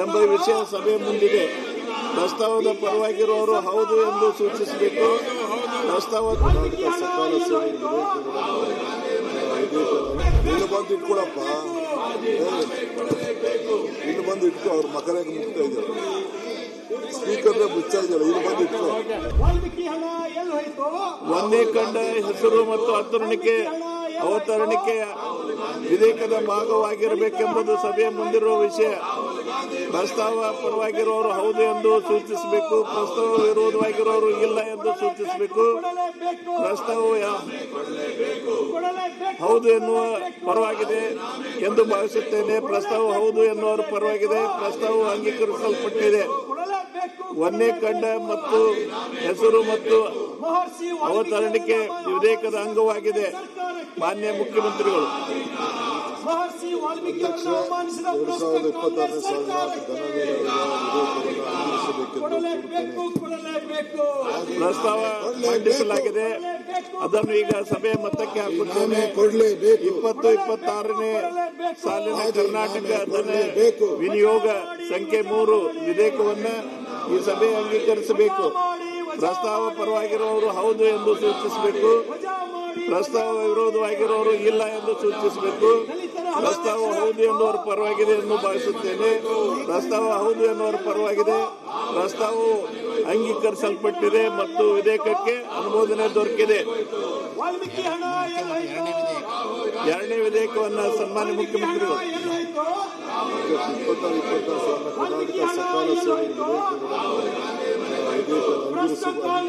ಎಂಬ ವಿಷಯ ಸಭೆ ಮುಂದಿದೆ. ಪ್ರಸ್ತಾವದ ಪರವಾಗಿರುವವರು ಹೌದು ಎಂದು ಸೂಚಿಸಬೇಕು. ಪ್ರಸ್ತಾವ ಸಕಾಲ ಇನ್ನು ಬಂದು ಇಟ್ಕೊಳಪ್ಪ, ಇನ್ನು ಬಂದು ಇಟ್ಕೊ. ಅವ್ರ ಮಕ್ಕಳಿಗೆ ಮುಗ್ತಾ ಇದ್ದಾರೆ, ಸ್ಪೀಕರ್ ಮುಚ್ಚಾ ಇದೆಯಲ್ಲ, ಇನ್ನು ಬಂದು ಇಟ್ಕೊ. ಒಂದೇ ಕಂಡ ಹೆಸರು ಮತ್ತು ಅವತರಣಿಕೆ ವಿಧೇಯಕದ ಭಾಗವಾಗಿರಬೇಕೆಂಬುದು ಸಭೆಯ ಮುಂದಿರುವ ವಿಷಯ. ಪ್ರಸ್ತಾವ ಪರವಾಗಿರುವವರು ಹೌದು ಎಂದು ಸೂಚಿಸಬೇಕು. ಪ್ರಸ್ತಾವ ವಿರೋಧವಾಗಿರುವವರು ಇಲ್ಲ ಎಂದು ಸೂಚಿಸಬೇಕು. ಪ್ರಸ್ತಾವ ಹೌದು ಎನ್ನುವ ಪರವಾಗಿದೆ ಎಂದು ಭಾವಿಸುತ್ತೇನೆ. ಪ್ರಸ್ತಾವ ಹೌದು ಎನ್ನುವರ ಪರವಾಗಿದೆ. ಪ್ರಸ್ತಾವವು ಅಂಗೀಕರಿಸಲ್ಪಟ್ಟಿದೆ. ಒಂದೇ ಕಂಡ ಮತ್ತು ಹೆಸರು ಮತ್ತು ಅವತರಣಿಕೆ ವಿಧೇಯಕದ ಅಂಗವಾಗಿದೆ. ಮಾನ್ಯ ಮುಖ್ಯಮಂತ್ರಿಗಳು, 2026 ಸಾಲಿನ ಪ್ರಸ್ತಾವ ಮಂಡಿಸಲಾಗಿದೆ. ಅದನ್ನು ಈಗ ಸಭೆ ಮತಕ್ಕೆ ಹಾಕುತ್ತೇನೆ. 2026ನೇ ಸಾಲಿನ ಕರ್ನಾಟಕ ಧನ ವಿನಿಯೋಗ ಸಂಖ್ಯೆ 3 ವಿಧೇಯಕವನ್ನು ಈ ಸಭೆ ಅಂಗೀಕರಿಸಬೇಕು. ಪ್ರಸ್ತಾವ ಪರವಾಗಿರುವವರು ಹೌದು ಎಂದು ಸೂಚಿಸಬೇಕು. ಪ್ರಸ್ತಾವ ವಿರೋಧವಾಗಿರುವವರು ಇಲ್ಲ ಎಂದು ಸೂಚಿಸಬೇಕು. ಪ್ರಸ್ತಾವ ಹೌದು ಎನ್ನುವರ ಪರವಾಗಿದೆ ಎಂದು ಭಾವಿಸುತ್ತೇನೆ. ಪ್ರಸ್ತಾವ ಹೌದು ಎನ್ನುವರ ಪರವಾಗಿದೆ. ಪ್ರಸ್ತಾವವು ಅಂಗೀಕರಿಸಲ್ಪಟ್ಟಿದೆ ಮತ್ತು ವಿಧೇಯಕಕ್ಕೆ ಅನುಮೋದನೆ ದೊರಕಿದೆ. ಎರಡನೇ ವಿಧೇಯಕವನ್ನು ಸನ್ಮಾನ್ಯ ಮುಖ್ಯಮಂತ್ರಿಗಳು ಕರ್ನಾಟಕ ಸಕಾಲ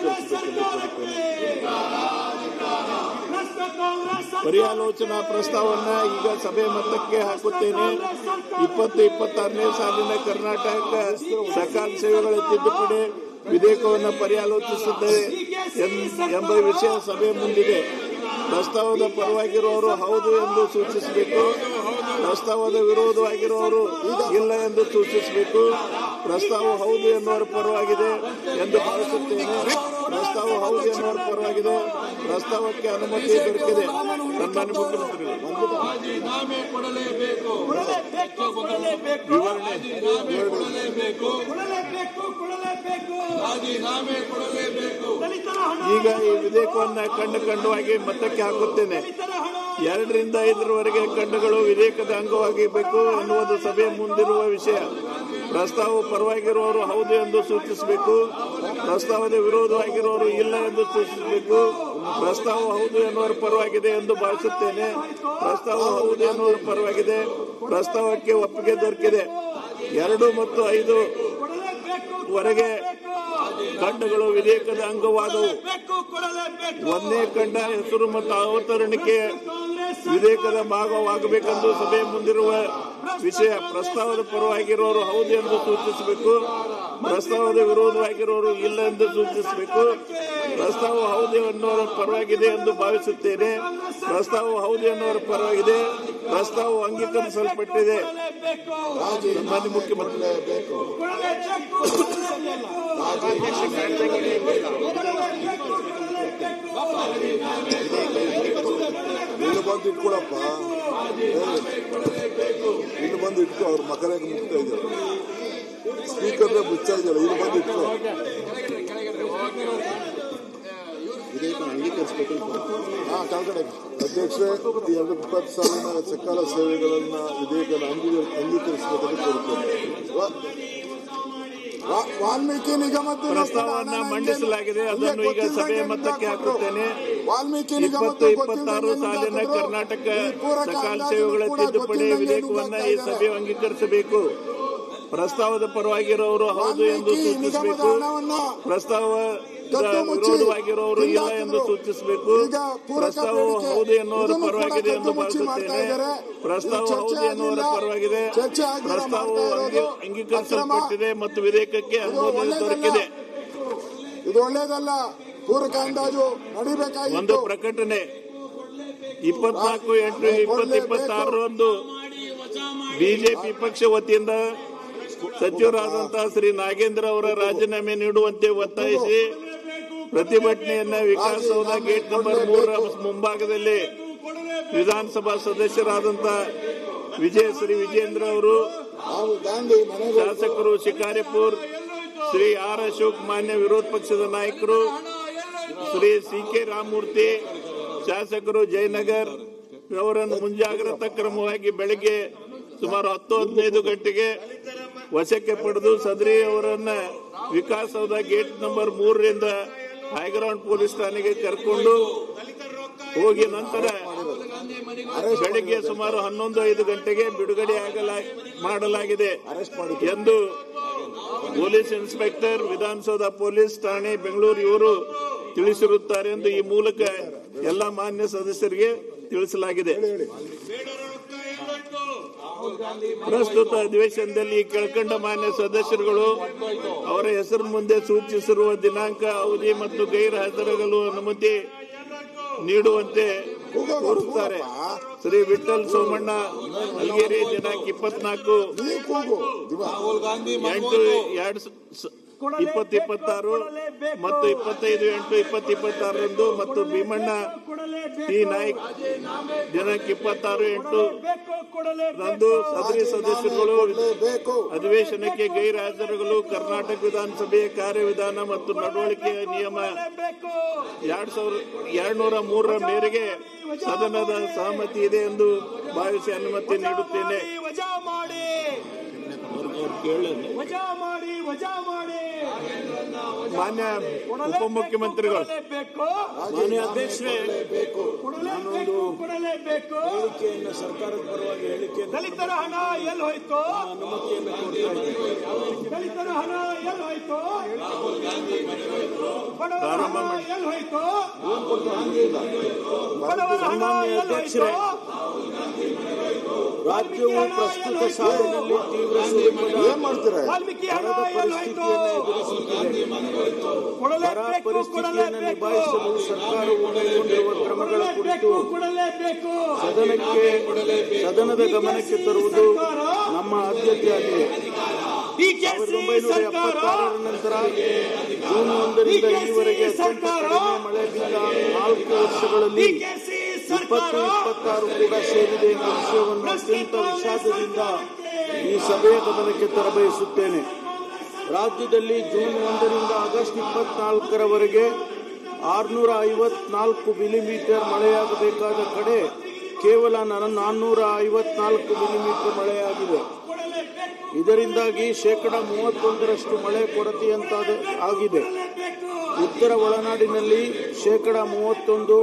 ಪರ್ಯಾಲೋಚನಾ ಪ್ರಸ್ತಾವವನ್ನು ಈಗ ಸಭೆ ಮತಕ್ಕೆ ಹಾಕುತ್ತೇನೆ. 2026ನೇ ಸಾಲಿನ ಕರ್ನಾಟಕ ಸಕಾಲ ಸೇವೆಗಳ ತಿದ್ದುಪಡಿ ವಿಧೇಯಕವನ್ನು ಪರ್ಯಾಲೋಚಿಸುತ್ತದೆ ಎಂಬ ವಿಷಯ ಸಭೆ ಮುಂದಿದೆ. ಪ್ರಸ್ತಾವದ ಪರವಾಗಿರುವವರು ಹೌದು ಎಂದು ಸೂಚಿಸಬೇಕು. ಪ್ರಸ್ತಾವದ ವಿರೋಧವಾಗಿರುವವರು ಇಲ್ಲ ಎಂದು ಸೂಚಿಸಬೇಕು. ಪ್ರಸ್ತಾವ ಹೌದು ಎನ್ನುವರ ಪರವಾಗಿದೆ ಎಂದು ಭಾವಿಸುತ್ತೇನೆ. ಪ್ರಸ್ತಾವ ಹೌದು ಎನ್ನುವರ ಪರವಾಗಿದೆ. ಪ್ರಸ್ತಾವಕ್ಕೆ ಅನುಮತಿ ದೊರಕಿದೆ. ಸನ್ಮಾನ್ಯ ಮುಖ್ಯಮಂತ್ರಿಗಳು ವಿವರಣೆ. ಈಗ ಈ ವಿಧೇಯಕವನ್ನು ಖಂಡವಾಗಿ ಮತಕ್ಕೆ ಹಾಕುತ್ತೇನೆ. 2 ರಿಂದ 5ರವರೆಗೆ ಖಂಡಗಳು ವಿಧೇಯಕದ ಅಂಗವಾಗಬೇಕು ಎನ್ನುವುದು ಸಭೆ ಮುಂದಿರುವ ವಿಷಯ. ಪ್ರಸ್ತಾವ ಪರವಾಗಿರುವವರು ಹೌದು ಎಂದು ಸೂಚಿಸಬೇಕು. ಪ್ರಸ್ತಾವದ ವಿರೋಧವಾಗಿರುವವರು ಇಲ್ಲ ಎಂದು ಸೂಚಿಸಬೇಕು. ಪ್ರಸ್ತಾವ ಹೌದು ಎನ್ನುವರ ಪರವಾಗಿದೆ ಎಂದು ಭಾವಿಸುತ್ತೇನೆ. ಪ್ರಸ್ತಾವ ಹೌದು ಎನ್ನುವರ ಪರವಾಗಿದೆ. ಪ್ರಸ್ತಾವಕ್ಕೆ ಒಪ್ಪಿಗೆ ದೊರಕಿದೆ. 2 ಮತ್ತು 5ವರೆಗೆ ಖಂಡಗಳು ವಿಧೇಯಕದ ಅಂಗವಾದವು. ಒಂದೇ ಖಂಡ ಹೆಸರು ಮತ್ತು ಅವತರಣಿಕೆ ವಿಧೇಯಕದ ಭಾಗವಾಗಬೇಕೆಂದು ಸಭೆ ಮುಂದಿರುವ ವಿಷಯ. ಪ್ರಸ್ತಾವದ ಪರವಾಗಿರುವವರು ಹೌದು ಎಂದು ಸೂಚಿಸಬೇಕು. ಪ್ರಸ್ತಾವದ ವಿರೋಧವಾಗಿರುವವರು ಇಲ್ಲ ಎಂದು ಸೂಚಿಸಬೇಕು. ಪ್ರಸ್ತಾವ ಹೌದು ಎನ್ನುವರ ಪರವಾಗಿದೆ ಎಂದು ಭಾವಿಸುತ್ತೇನೆ. ಪ್ರಸ್ತಾವ ಹೌದು ಎನ್ನುವರ ಪರವಾಗಿದೆ. ಪ್ರಸ್ತಾವ ಅಂಗೀಕರಿಸಲ್ಪಟ್ಟಿದೆ. ಮಾನ್ಯ ಮುಖ್ಯಮಂತ್ರಿ ಇನ್ನು ಬಂದು ಇಟ್ಕೊಳಪ್ಪ, ಇನ್ನು ಬಂದು ಇಟ್ಕೊ. ಅವ್ರ ಮಕ್ಕಳಿಗೆ ಮುಗ್ತಾ ಇದ್ದಾರೆ, ಸ್ಪೀಕರ್ ಮುಚ್ಚಾ ಇದೆಯಲ್ಲ, ಇನ್ನು ಬಂದು ಇಟ್ಕೊ. ವಿಧೇಯಕ ಅಂಗೀಕರಿಸಬೇಕು. ಕೆಳಗಡೆ ಅಧ್ಯಕ್ಷರೇ, 2020 ಸಾಲಿನ ಸಕಾಲ ಸೇವೆಗಳನ್ನ ವಿಧೇಯಕ ಅಂಗೀಕರಿಸಬೇಕೆಂದು ಕೋರುತ್ತೇನೆ. ವಾಲ್ಮೀಕಿ ನಿಗಮದ ಪ್ರಸ್ತಾವವನ್ನು ಮಂಡಿಸಲಾಗಿದೆ. ಅದನ್ನು ಈಗ ಸಭೆಯ ಮತಕ್ಕೆ ಹಾಕುತ್ತೇನೆ. 2026 ಸಾಲಿನ ಕರ್ನಾಟಕ ಸಕಾಲ ಸೇವೆಗಳ ತಿದ್ದುಪಡಿ ವಿಧೇಯಕವನ್ನು ಈ ಸಭೆಯು ಅಂಗೀಕರಿಸಬೇಕು. ಪ್ರಸ್ತಾವದ ಪರವಾಗಿರುವವರು ಹೌದು ಎಂದು ಸೂಚಿಸಬೇಕು. ಪ್ರಸ್ತಾವ ವಿರೋಧವಾಗಿರುವವರು ಇಲ್ಲ ಎಂದು ಸೂಚಿಸಬೇಕು. ಪ್ರಸ್ತಾವವು ಹೌದು ಎನ್ನುವರ ಪರವಾಗಿದೆ ಎಂದು ಭಾವಿಸುತ್ತೇನೆ. ಪ್ರಸ್ತಾವ ಹೌದು ಎನ್ನುವರ ಪರವಾಗಿದೆ. ಪ್ರಸ್ತಾವವು ಅಂಗೀಕರಿಸಲ್ಪಟ್ಟಿದೆ ಮತ್ತು ವಿಧೇಯಕಕ್ಕೆ ಅನುಮೋದನೆ ದೊರಕಿದೆ. ಇದು ಒಳ್ಳೆಯದಲ್ಲ. ಪೂರಕ ಅಂದಾಜು ನಡೀಬೇಕಾಗಿ ಒಂದು ಪ್ರಕಟಣೆ. 24/8/2026 ಬಿಜೆಪಿ ಪಕ್ಷ ವತಿಯಿಂದ ಸಚಿವರಾದಂತಹ ಶ್ರೀ ನಾಗೇಂದ್ರ ಅವರ ರಾಜೀನಾಮೆ ನೀಡುವಂತೆ ಒತ್ತಾಯಿಸಿ ಪ್ರತಿಭಟನೆಯನ್ನ ವಿಕಾಸಸೌಧ ಗೇಟ್ ನಂಬರ್ 3 ಮುಂಭಾಗದಲ್ಲಿ ವಿಧಾನಸಭಾ ಸದಸ್ಯರಾದಂಥ ಶ್ರೀ ವಿಜೇಂದ್ರ ಅವರು, ಶಾಸಕರು ಶಿಕಾರಿಪುರ್ ಶ್ರೀ ಆರ್ ಅಶೋಕ್, ಮಾನ್ಯ ವಿರೋಧ ಪಕ್ಷದ ನಾಯಕರು ಶ್ರೀ CK ರಾಮಮೂರ್ತಿ, ಶಾಸಕರು ಜಯನಗರ್ ಅವರನ್ನು ಮುಂಜಾಗ್ರತಾ ಕ್ರಮವಾಗಿ ಬೆಳಗ್ಗೆ ಸುಮಾರು 10-15 ಗಂಟೆಗೆ ವಶಕ್ಕೆ ಪಡೆದು ಸದರಿ ಅವರನ್ನ ವಿಕಾಸ್ ಸೌಧ ಗೇಟ್ ನಂಬರ್ 3ರಿಂದ ಹೈಗ್ರೌಂಡ್ ಪೊಲೀಸ್ ಠಾಣೆಗೆ ಕರ್ಕೊಂಡು ಹೋಗಿ ನಂತರ ಬೆಳಗ್ಗೆ ಸುಮಾರು 11-5 ಗಂಟೆಗೆ ಬಿಡುಗಡೆ ಮಾಡಲಾಗಿದೆ ಎಂದು ಪೊಲೀಸ್ ಇನ್ಸ್ಪೆಕ್ಟರ್ ವಿಧಾನಸೌಧ ಪೊಲೀಸ್ ಠಾಣೆ ಬೆಂಗಳೂರು ಇವರು ತಿಳಿಸಿರುತ್ತಾರೆ ಎಂದು ಈ ಮೂಲಕ ಎಲ್ಲ ಮಾನ್ಯ ಸದಸ್ಯರಿಗೆ ತಿಳಿಸಲಾಗಿದೆ. ಪ್ರಸ್ತುತ ಅಧಿವೇಶನದಲ್ಲಿ ಕೆಳಕಂಡ ಮಾನ್ಯ ಸದಸ್ಯರುಗಳು ಅವರ ಹೆಸರು ಮುಂದೆ ಸೂಚಿಸಿರುವ ದಿನಾಂಕ, ಅವಧಿ ಮತ್ತು ಗೈರುಹಾಜರಾಗಲು ಅನುಮತಿ ನೀಡುವಂತೆ ಕೋರುತ್ತಾರೆ. ಶ್ರೀ ವಿಠಲ್ ಸೋಮಣ್ಣ ಅಲ್ಗೇರಿ ದಿನಾಂಕ 24/8/2026 ಮತ್ತು 25/8/2026 ಮತ್ತು ಭೀಮಣ್ಣ ಟಿ ನಾಯ್ಕ್ ದಿನಾಂಕ 26/8 ಸದರಿ ಸದಸ್ಯರುಗಳು ಅಧಿವೇಶನಕ್ಕೆ ಗೈರುಹಾಜರಾಗಲು ಕರ್ನಾಟಕ ವಿಧಾನಸಭೆಯ ಕಾರ್ಯವಿಧಾನ ಮತ್ತು ನಡವಳಿಕೆಯ ನಿಯಮ 203 ಮೇರೆಗೆ ಸದನದ ಸಹಮತಿ ಇದೆ ಎಂದು ಭಾವಿಸಿ ಅನುಮತಿ ನೀಡುತ್ತೇನೆ. ಮಾನ್ಯ ಉಪಮುಖ್ಯಮಂತ್ರಿಗಳು, ಮಾನ್ಯ ಅಧ್ಯಕ್ಷರೇ, ಹೇಳಿಕೆಯನ್ನು ಸರ್ಕಾರದ ಪರವಾಗಿ ಹೇಳಿಕೆ ದಲಿತರ ಹಣ ಎಲ್ಲಿ ಹೋಯ್ತು? ಅನುಮತಿಯನ್ನು ಕೊಡ್ತಾ ಇದ್ದೀವಿ. ದಲಿತರ ಹಣ ಎಲ್ಲಿ ಹೋಯ್ತು? ಬಡವರ ಹಣ ಎಲ್ಲಿ ಹೋಯ್ತು? ಬಡವರ ಹಣ ಎಲ್ಲಿ ಹೋಯ್ತು? ರಾಜ್ಯವು ಪ್ರಸ್ತುತ ಸಾಲಿನಲ್ಲಿ ತೀವ್ರ ವಾಲ್ಮೀಕಿ ಹಣ ಎಲ್ಲಿ ಹೋಯ್ತು? ಬರ ಪರಿಸ್ಥಿತಿಯನ್ನು ನಿಭಾಯಿಸಲು ಸರ್ಕಾರವು ಕೈಗೊಂಡಿರುವ ಕ್ರಮಗಳ ಕುರಿತು ಸದನದ ಗಮನಕ್ಕೆ ತರುವುದು ನಮ್ಮ ಆದ್ಯತೆಯಾಗಿದೆ. 1976 ನಂತರ ಜೂನ್ 1ರಿಂದ ಈವರೆಗೆ ಅತ್ಯಂತ ಕಡಿಮೆ ಮಳೆ ಬಿದ್ದ 4 ವರ್ಷಗಳಲ್ಲಿ 2026 ಕೂಡ ಸೇರಿದೆ ಎಂಬ ವಿಷಯವನ್ನು ಅತ್ಯಂತ ವಿಷಾದದಿಂದ ಈ ಸಭೆಯ ಗಮನಕ್ಕೆ ತರಬಯಸುತ್ತೇನೆ. ರಾಜ್ಯದಲ್ಲಿ ಜೂನ್ 1ರಿಂದ ಆಗಸ್ಟ್ 24ರವರೆಗೆ 654 ಮಿಲಿಮೀಟರ್ ಮಳೆಯಾಗಬೇಕಾದ ಕಡೆ ಕೇವಲ 454 ಮಿಲಿಮೀಟರ್ ಮಳೆಯಾಗಿದೆ. ಇದರಿಂದಾಗಿ 31% ಮಳೆ ಕೊರತೆಯಂತಾಗಿದೆ. ಉತ್ತರ ಒಳನಾಡಿನಲ್ಲಿ 31%,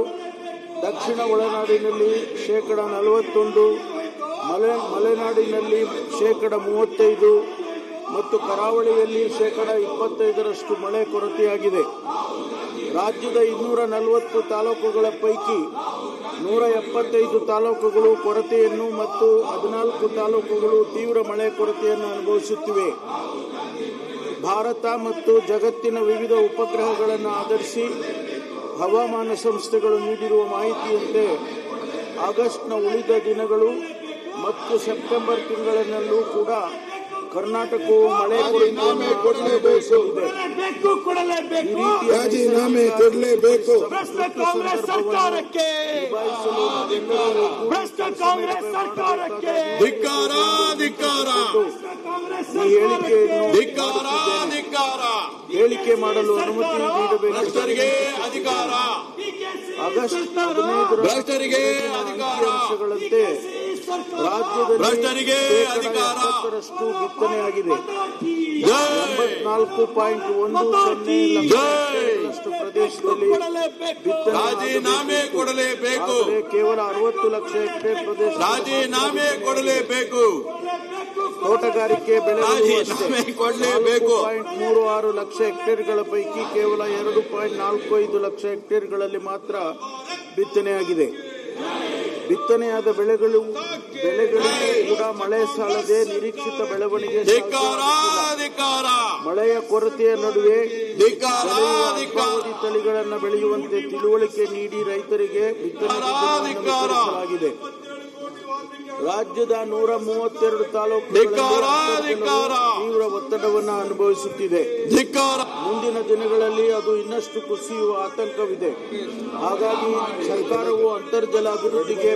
ದಕ್ಷಿಣ ಒಳನಾಡಿನಲ್ಲಿ 41%, ಮಲೆನಾಡಿನಲ್ಲಿ 35% ಮತ್ತು ಕರಾವಳಿಯಲ್ಲಿ 25% ಮಳೆ ಕೊರತೆಯಾಗಿದೆ. ರಾಜ್ಯದ 240 ತಾಲೂಕುಗಳ ಪೈಕಿ 175 ತಾಲೂಕುಗಳು ಕೊರತೆಯನ್ನು ಮತ್ತು 14 ತಾಲೂಕುಗಳು ತೀವ್ರ ಮಳೆ ಕೊರತೆಯನ್ನು ಅನುಭವಿಸುತ್ತಿವೆ. ಭಾರತ ಮತ್ತು ಜಗತ್ತಿನ ವಿವಿಧ ಉಪಗ್ರಹಗಳನ್ನು ಆಧರಿಸಿ ಹವಾಮಾನ ಸಂಸ್ಥೆಗಳು ನೀಡಿರುವ ಮಾಹಿತಿಯಂತೆ ಆಗಸ್ಟ್ನ ಉಳಿದ ದಿನಗಳು ಮತ್ತು ಸೆಪ್ಟೆಂಬರ್ ತಿಂಗಳಿನಲ್ಲೂ ಕೂಡ ಕರ್ನಾಟಕವು ಮಳೆ ರಾಜೀನಾಮೆ ಕೊಡಲೇಬೇಕು. ಹೇಳಿಕೆ ಮಾಡಲು ಅನುಮತಿ ನೀಡಬೇಕು. ಆಗಸ್ಟ್ 15 ಅಂಶಗಳಂತೆ ರಾಜ್ಯದಲ್ಲಿ 70% ಬಿತ್ತನೆಯಾಗಿದೆ. 84.10 ಲಕ್ಷ ಪ್ರದೇಶದಲ್ಲಿ ರಾಜೀನಾಮೆ ಕೊಡಲೇಬೇಕು. ಕೇವಲ 60 ಲಕ್ಷ ಹೆಕ್ಟೇರ್ ಪ್ರದೇಶ ರಾಜೀನಾಮೆ ಕೊಡಲೇಬೇಕು. ತೋಟಗಾರಿಕೆ ಬೆಳೆಗಳು ಕೊಡಲೇಬೇಕು. 4.36 ಲಕ್ಷ ಹೆಕ್ಟೇರ್ಗಳ ಪೈಕಿ ಕೇವಲ 2.45 ಲಕ್ಷ ಹೆಕ್ಟೇರ್ಗಳಲ್ಲಿ ಮಾತ್ರ ಬಿತ್ತನೆಯಾಗಿದೆ. ಬಿತ್ತನೆಯಾದ ಬೆಳೆಗಳಿಗೆ ಕೂಡ ಮಳೆ ಸಾಲದೆ ನಿರೀಕ್ಷಿತ ಬೆಳವಣಿಗೆ ಮಳೆಯ ಕೊರತೆಯ ನಡುವೆ ಅಲ್ಪಾವಧಿ ತಳಿಗಳನ್ನು ಬೆಳೆಯುವಂತೆ ತಿಳುವಳಿಕೆ ನೀಡಿ ರೈತರಿಗೆ ಬಿತ್ತನೆ ನಡೆಸಲಾಗಿದೆ. ರಾಜ್ಯದ 132 ತಾಲೂಕುಗಳಲ್ಲಿ ತೀವ್ರ ಒತ್ತಡವನ್ನು ಅನುಭವಿಸುತ್ತಿದೆ. ಮುಂದಿನ ದಿನಗಳಲ್ಲಿ ಅದು ಇನ್ನಷ್ಟು ಕುಸಿಯುವ ಆತಂಕವಿದೆ. ಹಾಗಾಗಿ ಸರ್ಕಾರವು ಅಂತರ್ಜಲ ಅಭಿವೃದ್ಧಿಗೆ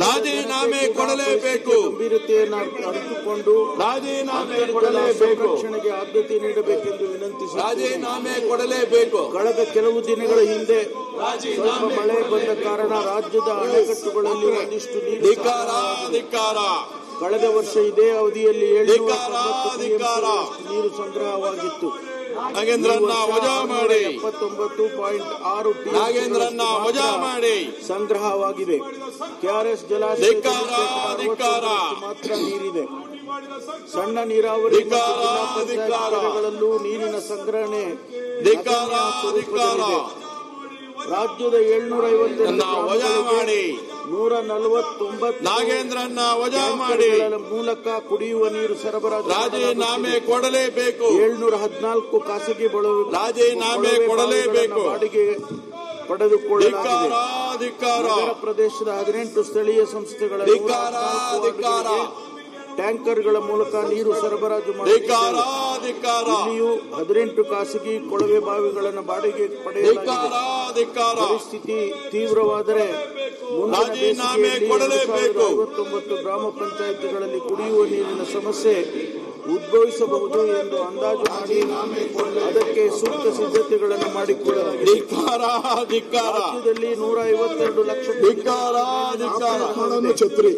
ರಾಜೀನಾಮೆ ಕೊಡಲೇಬೇಕು. ಗಂಭೀರತೆಯನ್ನು ಅರಿತುಕೊಂಡು ರಾಜೀನಾಮೆ ಕೊಡಲೇಬೇಕು. ರಕ್ಷಣೆಗೆ ಆದ್ಯತೆ ನೀಡಬೇಕೆಂದು ವಿನಂತಿಸಿ ರಾಜೀನಾಮೆ ಕೊಡಲೇಬೇಕು. ಕಳೆದ ಕೆಲವು ದಿನಗಳ ಹಿಂದೆ ಸ್ವಲ್ಪ ಮಳೆ ಬಂದ ಕಾರಣ ರಾಜ್ಯದ ಅಣೆಕಟ್ಟುಗಳಲ್ಲಿ ಒಂದಿಷ್ಟು ನೀರು ಧಿಕ್ಕಾರ ಧಿಕ್ಕಾರ. ಕಳೆದ ವರ್ಷ ಇದೇ ಅವಧಿಯಲ್ಲಿ ಧಿಕ್ಕಾರ ಧಿಕ್ಕಾರ. ನೀರು ಸಂಗ್ರಹವಾಗಿತ್ತು. ನಾಗೇಂದ್ರನ್ನ ವಜಾ ಮಾಡಿ. 79.6 ನಾಗೇಂದ್ರನ್ನ ವಜಾ ಮಾಡಿ. ಸಂಗ್ರಹವಾಗಿದೆ. ಕೆಆರ್ಎಸ್ ಜಲಾಶಯ ಧಿಕ್ಕಾರ ಧಿಕ್ಕಾರ. ಮಾತ್ರ ನೀರಿದೆ. ಸಣ್ಣ ನೀರಾವರಿ ಧಿಕ್ಕಾರ ಧಿಕ್ಕಾರ. ಗಳಲ್ಲೂ ನೀರಿನ ಸಂಗ್ರಹಣೆ ಧಿಕ್ಕಾರ ಧಿಕ್ಕಾರ. ರಾಜ್ಯದ 750 ವಜಾ ಮಾಡಿ. 149 ನಾಗೇಂದ್ರನ್ನ ವಜಾ ಮಾಡಿ ಮೂಲಕ ಕುಡಿಯುವ ನೀರು ಸರಬರಾಜು ರಾಜೀನಾಮೆ ಕೊಡಲೇಬೇಕು. 714 ಖಾಸಗಿ ರಾಜೀನಾಮೆ ಕೊಡಲೇಬೇಕು. ಬಾಡಿಗೆ ಪಡೆದುಕೊಳ್ಳಲಾಗಿದೆ. ಧಿಕ್ಕಾರ ಧಿಕ್ಕಾರ. ನಗರ ಪ್ರದೇಶದ 18 ಸ್ಥಳೀಯ ಸಂಸ್ಥೆಗಳ ಧಿಕ್ಕಾರ ಧಿಕ್ಕಾರ. ಟ್ಯಾಂಕರ್ಗಳ ಮೂಲಕ ನೀರು ಸರಬರಾಜು ಧಿಕ್ಕಾರ ಮಾಡಿದ್ದಾರೆ. ಧಿಕ್ಕಾರ. ಇಲ್ಲಿಯೂ 18 ಖಾಸಗಿ ಕೊಳವೆ ಬಾವಿಗಳನ್ನು ಬಾಡಿಗೆ ಧಿಕ್ಕಾರ ಪಡೆಯಲಾಗಿದೆ. ಧಿಕ್ಕಾರ. ಪರಿಸ್ಥಿತಿ ತೀವ್ರವಾದರೆ ಮುಂದಿನ ರಾಜೀನಾಮೆ ಬೇಸಿಗೆಯಲ್ಲಿ ಕೊಡಲೇಬೇಕು. 59 ಗ್ರಾಮ ಪಂಚಾಯಿತಿಗಳಲ್ಲಿ ಕುಡಿಯುವ ನೀರಿನ ಸಮಸ್ಯೆ ಉದ್ಭವಿಸಬಹುದು ಎಂದು ಅಂದಾಜು ಮಾಡಿ ಅದಕ್ಕೆ ಸೂಕ್ತ ಸಿದ್ಧತೆಗಳನ್ನು ಮಾಡಿಕೊಳ್ಳಲಾಗಿದೆ. ಧಿಕ್ಕಾರ ಧಿಕ್ಕಾರ. ರಾಜ್ಯದಲ್ಲಿ 152 ಲಕ್ಷ ಧಿಕ್ಕಾರ ಧಿಕ್ಕಾರ. ಛತ್ರಿ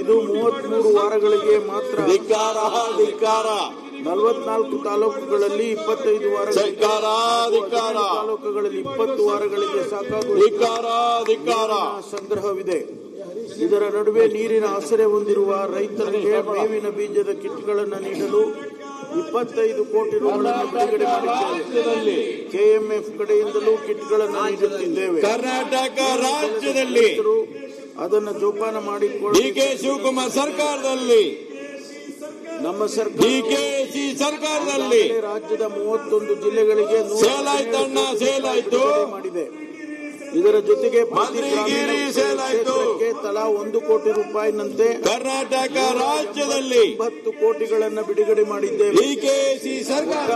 ಇದು 33 ವಾರಗಳಿಗೆ ಮಾತ್ರ. ಧಿಕ್ಕಾರ ಧಿಕ್ಕಾರ. 44 ತಾಲೂಕುಗಳಲ್ಲಿ 25 ವಾರಗಳಿಗೆ, ಧಿಕ್ಕಾರ ಧಿಕ್ಕಾರ. ತಾಲೂಕುಗಳಲ್ಲಿ 20 ವಾರಗಳಿಗೆ ಸಾಕಾಗುವ ಧಿಕ್ಕಾರ ಧಿಕ್ಕಾರ. ಸಂಗ್ರಹವಿದೆ. ಇದರ ನಡುವೆ ನೀರಿನ ಆಸರೆ ಹೊಂದಿರುವ ರೈತರಿಗೆ ಮೇವಿನ ಬೀಜದ ಕಿಟ್ಗಳನ್ನು ನೀಡಲು 25 ಕೋಟಿ ರೂಗಳನ್ನು ಬಿಡುಗಡೆ ಮಾಡಿದ್ದೇವೆ. ಕೆಎಂಎಫ್ ಕಡೆಯಿಂದಲೂ ಕಿಟ್ಗಳನ್ನು ನೀಡುತ್ತಿದ್ದೇವೆ. ಕರ್ನಾಟಕ ರಾಜ್ಯದಲ್ಲಿ ಅದನ್ನು ಜೋಪಾನ ಮಾಡಿಕೊಳ್ಳಿ. ಡಿಕೆ ಶಿವಕುಮಾರ್ ಸರ್ಕಾರದಲ್ಲಿ, ನಮ್ಮ ಸರ್ಕಾರ ಡಿಕೆಶಿ ಸರ್ಕಾರದಲ್ಲಿ ರಾಜ್ಯದ 31 ಜಿಲ್ಲೆಗಳಿಗೆ ಸೇಲಾಯ್ತಣ್ಣ ಸೇಲಾಯ್ತು ಮಾಡಿದೆ. ಇದರ ಜೊತೆಗೆ ಮಂತ್ರಿಗಿರಿ ಸೇಲಾಯ್ತು. ತಲಾ 1 ಕೋಟಿ ರೂಪಾಯಿನಂತೆ ಕರ್ನಾಟಕ ರಾಜ್ಯದಲ್ಲಿ 10 ಕೋಟಿಗಳನ್ನು ಬಿಡುಗಡೆ ಮಾಡಿದ್ದೇವೆ. ಡಿಕೆಶಿ ಸರ್ಕಾರ